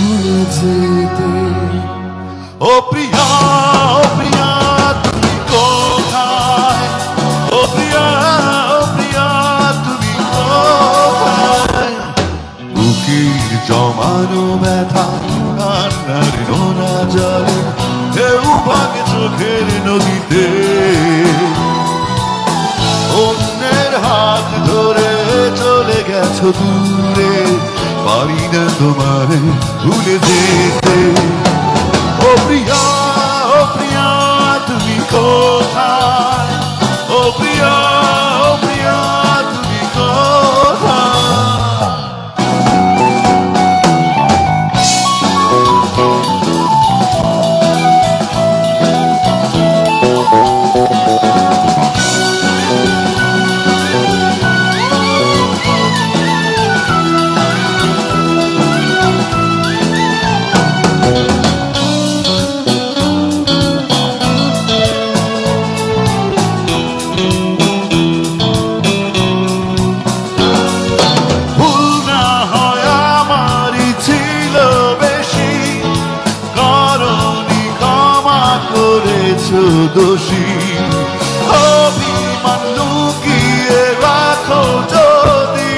ভুলে যেতে। ও প্রিয়া, ও প্রিয়া তুমি কোথায়? ও প্রিয়া, ও প্রিয়া তুমি কোথায়? বুকের জমানো ব্যথা কান্নার নোনা জলে ঢেউ ভাগে চোখের নদীতে। অন্যের হাত ধরে চলে গেছো দূরে, পারি না তোমায় ভুলে যেতে। ও প্রিয়া, ও প্রিয়া তুমি কোথায়? ও প্রিয়া, ও প্রিয়া তুমি কোথায়? দোষী অভিমান লুকিয়ে রাখো যদি,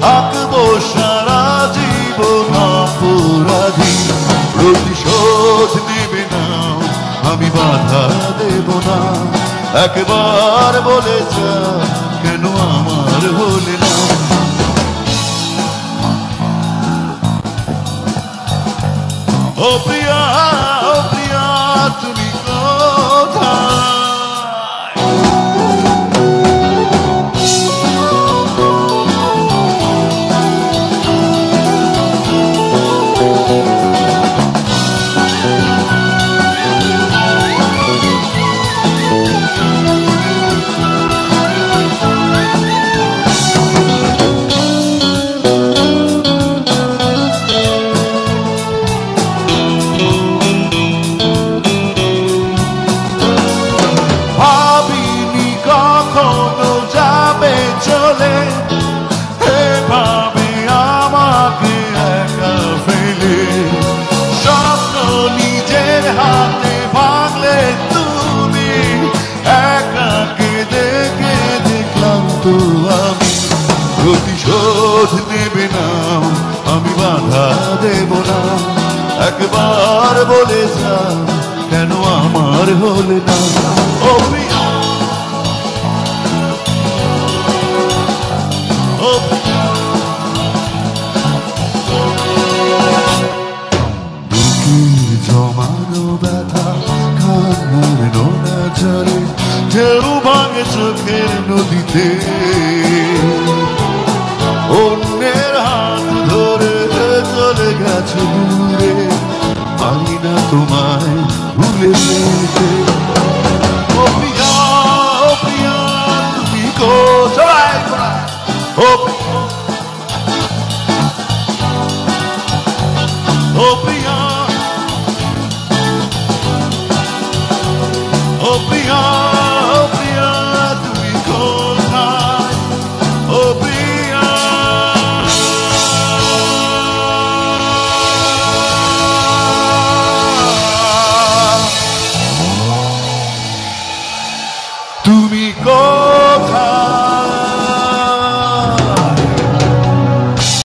থাকবো সারা জীবন অপরাধী। প্রতিশোধ নেবে না, আমি বাধা দেব না, একবার বলে যা কেন আমার হলে না। ও প্রিয়া, ও প্রিয়া তুমি প্রতিশোধ নেবে না, আমি বাধা দেব না, একবার বলে যা কেন আমার হলে না। ও